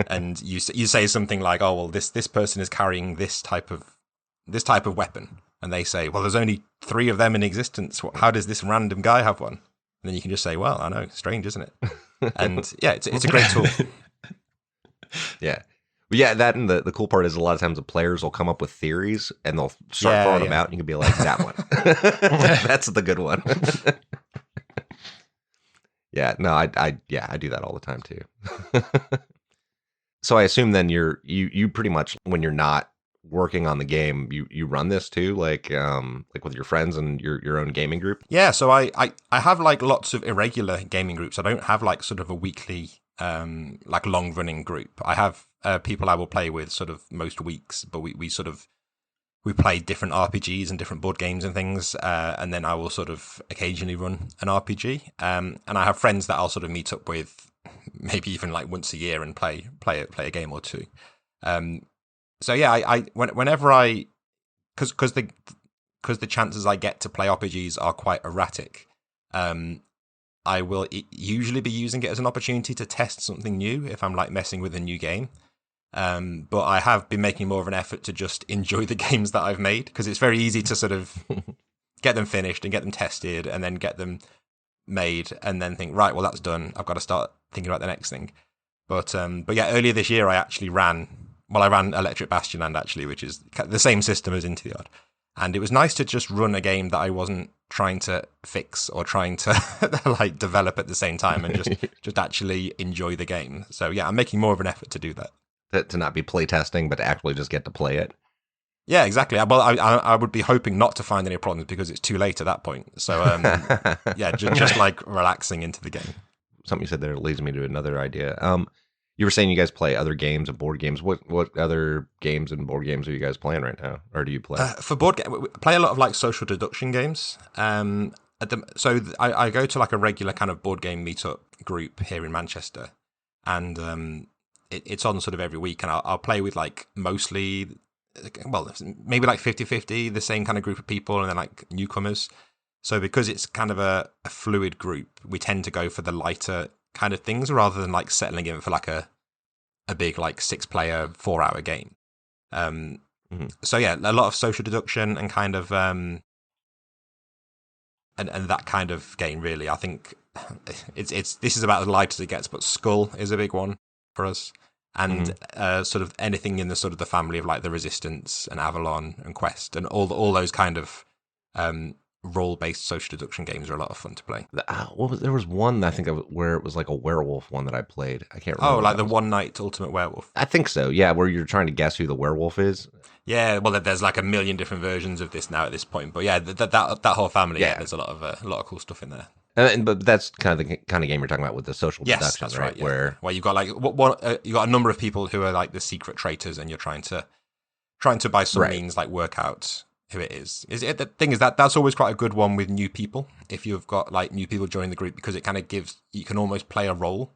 and you say something like, "Oh, well, this person is carrying this type of weapon," and they say, "Well, there's only 3 of them in existence. How does this random guy have one?" then you can just say, well, I know, strange, isn't it? And yeah, it's a great tool. Yeah. But yeah, that and the cool part is a lot of times the players will come up with theories and they'll start throwing them out and you can be like, that one. That's the good one. Yeah, no, I do that all the time too. So I assume then you pretty much, when you're not working on the game, you run this too, like with your friends and your own gaming group? Yeah, so I have like lots of irregular gaming groups. I don't have like sort of a weekly like long running group. I have people I will play with sort of most weeks, but we play different RPGs and different board games and things, and then I will sort of occasionally run an RPG. And I have friends that I'll sort of meet up with, maybe even like once a year, and play a game or two. So yeah, whenever because the chances I get to play RPGs are quite erratic. I will usually be using it as an opportunity to test something new if I'm like messing with a new game. But I have been making more of an effort to just enjoy the games that I've made, because it's very easy to sort of get them finished and get them tested and then get them made and then think, right, well, that's done. I've got to start thinking about the next thing. But yeah, earlier this year I actually ran Electric Bastion Land, actually, which is the same system as Into the Odd. And it was nice to just run a game that I wasn't trying to fix or trying to like develop at the same time, and just actually enjoy the game. So yeah, I'm making more of an effort to do that. To not be playtesting, but to actually just get to play it. Yeah, exactly. Well, I would be hoping not to find any problems because it's too late at that point. So yeah, just like relaxing into the game. Something you said there leads me to another idea. You were saying you guys play other games and board games. What other games and board games are you guys playing right now, or do you play? For board game, we play a lot of like social deduction games. So I go to like a regular kind of board game meetup group here in Manchester, and it's on sort of every week, and I'll play with like mostly, well, maybe like 50-50, the same kind of group of people, and then like newcomers. So because it's kind of a fluid group, we tend to go for the lighter kind of things rather than like settling in for like a big like 6-player 4-hour game. So yeah, a lot of social deduction and kind of and that kind of game, really. I think this is about as light as it gets, but Skull is a big one for us, and sort of anything in the sort of the family of like the Resistance and Avalon and Quest and all those kind of role-based social deduction games are a lot of fun to play. There was one I think where it was like a werewolf one that I played. I can't remember. Oh, like the One Night Ultimate Werewolf. I think so. Yeah, where you're trying to guess who the werewolf is. Yeah, well, there's like a million different versions of this now at this point, but yeah, that whole family. Yeah, there's a lot of cool stuff in there. But that's kind of the kind of game you're talking about with the social deduction, that's right? Yeah. Where you've got like you got a number of people who are like the secret traitors, and you're trying to by some means like work out who it is. The thing is that's always quite a good one with new people. If you've got like new people joining the group, because it kind of you can almost play a role,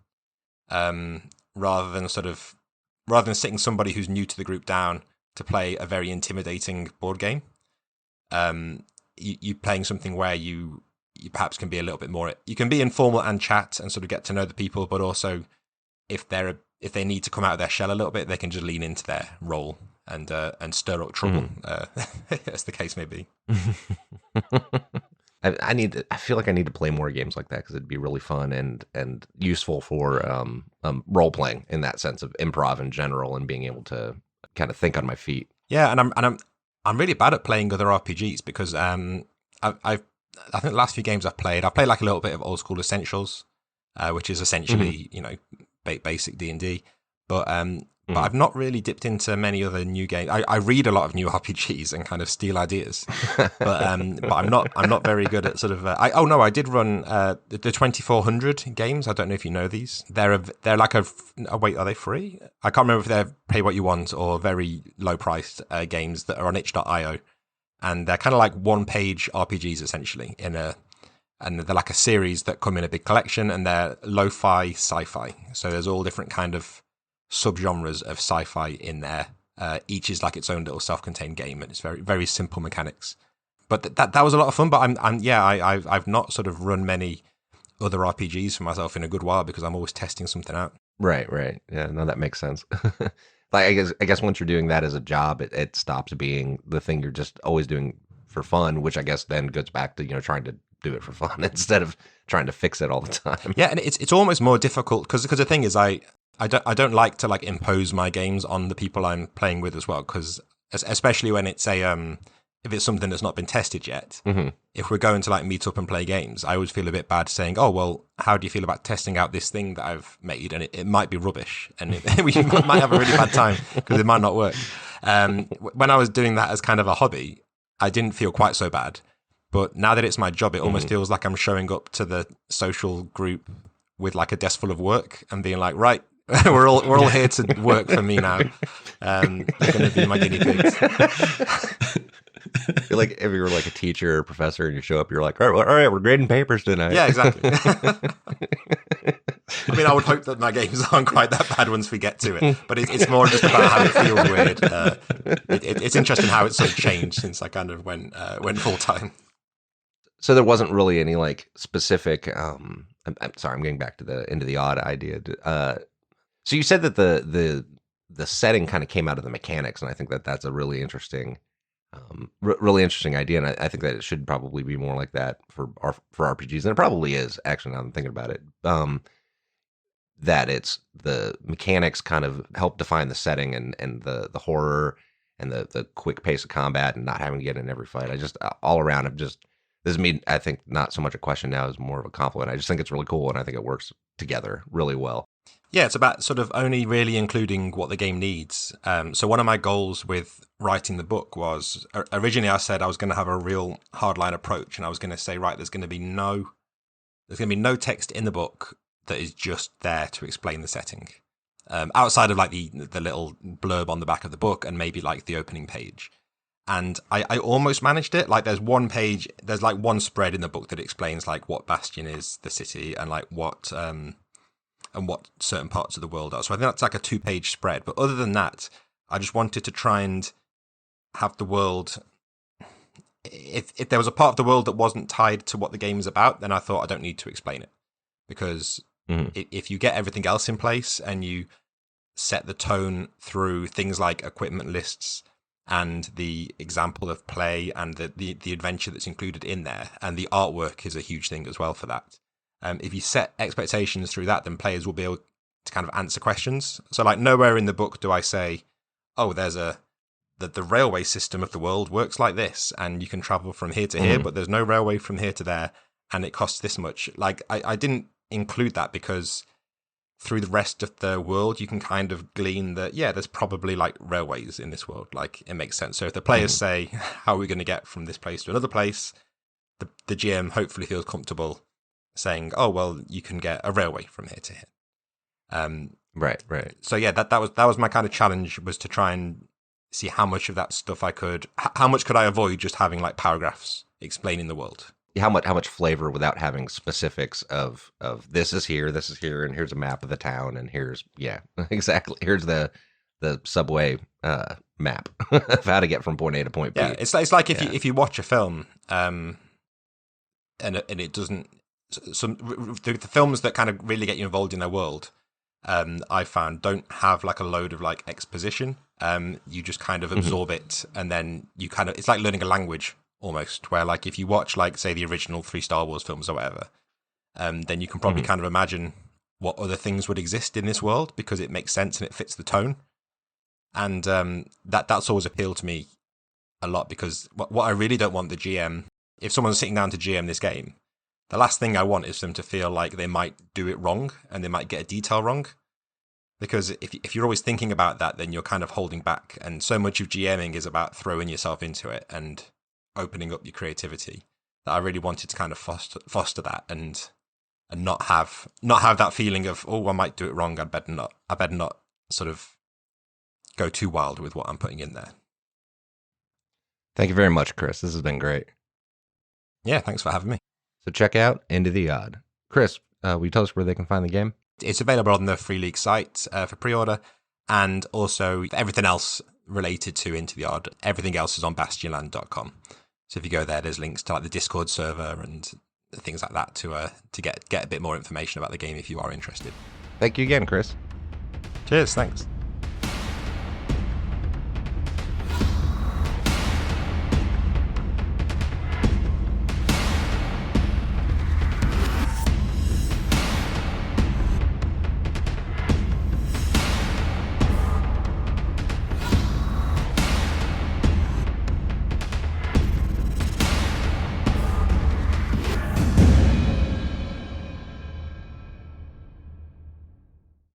rather than sitting somebody who's new to the group down to play a very intimidating board game. You playing something where you perhaps can be a little bit more. You can be informal and chat and sort of get to know the people, but also if they need to come out of their shell a little bit, they can just lean into their role and stir up trouble, as the case may be. I feel like I need to play more games like that, because it'd be really fun and useful for role playing in that sense of improv in general and being able to kind of think on my feet. Yeah, and I'm really bad at playing other RPGs because I think the last few games I've played like a little bit of Old School Essentials, which is essentially basic D&D, but I've not really dipped into many other new games. I read a lot of new RPGs and kind of steal ideas, but I'm not very good at sort of. I did run the 2400 games. I don't know if you know these. They're like wait, are they free? I can't remember if they're pay what you want or very low priced games that are on itch.io, and they're kind of like one-page RPGs essentially and they're like a series that come in a big collection, and they're lo-fi sci-fi. So there's all different kind of subgenres of sci-fi in there. Each is like its own little self-contained game, and it's very, very simple mechanics. But that was a lot of fun. But I've not sort of run many other RPGs for myself in a good while, because I'm always testing something out. Right. Yeah, no, that makes sense. Like I guess once you're doing that as a job, it stops being the thing you're just always doing for fun, which I guess then goes back to trying to do it for fun instead of trying to fix it all the time. Yeah, and it's almost more difficult because the thing is I don't like to like impose my games on the people I'm playing with as well, because especially when it's if it's something that's not been tested yet. Mm-hmm. If we're going to like meet up and play games, I always feel a bit bad saying, oh, well, how do you feel about testing out this thing that I've made? And it might be rubbish, and we might have a really bad time because it might not work. When I was doing that as kind of a hobby, I didn't feel quite so bad. But now that it's my job, it almost feels like I'm showing up to the social group with like a desk full of work and being like, right, we're all here to work for me now. You're going to be my guinea pigs. You're like, if you were like a teacher or professor and you show up, you're like, all right, we're grading papers tonight. Yeah, exactly. I mean, I would hope that my games aren't quite that bad once we get to it, but it's more just about how it feels weird. It's interesting how it's sort of changed since I kind of went full time. So there wasn't really any like specific. I'm sorry, I'm getting back to the Into the Odd idea. So you said that the setting kind of came out of the mechanics, and I think that that's a really interesting. Really interesting idea, and I think that it should probably be more like that for RPGs, and it probably is. Actually, now I'm thinking about it, that it's the mechanics kind of help define the setting and the horror and the quick pace of combat and not having to get in every fight. I just all around, this is me. I think not so much a question now as more of a compliment. I just think it's really cool, and I think it works together really well. Yeah, it's about sort of only really including what the game needs. So one of my goals with writing the book was, originally I said I was going to have a real hardline approach, and I was going to say, right, there's going to be no text in the book that is just there to explain the setting, outside of like the little blurb on the back of the book and maybe like the opening page. And I almost managed it. Like there's one page, there's like one spread in the book that explains like what Bastion is, the city, and like what certain parts of the world are. So I think that's like a 2-page spread. But other than that, I just wanted to try and have the world. If there was a part of the world that wasn't tied to what the game is about, then I thought I don't need to explain it. Because if you get everything else in place and you set the tone through things like equipment lists and the example of play and the adventure that's included in there, and the artwork is a huge thing as well for that. If you set expectations through that, then players will be able to kind of answer questions. So like nowhere in the book do I say, oh, there's the railway system of the world works like this, and you can travel from here to here, but there's no railway from here to there, and it costs this much. Like I didn't include that because through the rest of the world, you can kind of glean that, yeah, there's probably like railways in this world. Like it makes sense. So if the players say, how are we going to get from this place to another place? The GM hopefully feels comfortable saying, oh, well, you can get a railway from here to here. Right. So yeah, that was my kind of challenge, was to try and see how much of that stuff how much could I avoid just having like paragraphs explaining the world. How much flavor without having specifics of this is here, and here's a map of the town, and here's exactly, here's the subway map of how to get from point A to point B. Yeah, it's like if you watch a film and it doesn't. The films that kind of really get you involved in their world, I found don't have like a load of like exposition. You just kind of absorb it, and then you kind of, it's like learning a language almost, where like if you watch like say the original 3 Star Wars films or whatever, then you can probably kind of imagine what other things would exist in this world because it makes sense and it fits the tone. And that's always appealed to me a lot, because what I really don't want the GM, if someone's sitting down to GM this game, the last thing I want is them to feel like they might do it wrong and they might get a detail wrong. Because if you're always thinking about that, then you're kind of holding back. And so much of GMing is about throwing yourself into it and opening up your creativity, that I really wanted to kind of foster that and not have that feeling of, oh, I might do it wrong. I better not sort of go too wild with what I'm putting in there. Thank you very much, Chris. This has been great. Yeah, thanks for having me. So check out Into the Odd. Chris, will you tell us where they can find the game? It's available on the Free League site for pre-order, and also everything else related to Into the Odd. Everything else is on bastionland.com. So if you go there, there's links to like the Discord server and things like that to get a bit more information about the game if you are interested. Thank you again, Chris. Cheers, thanks.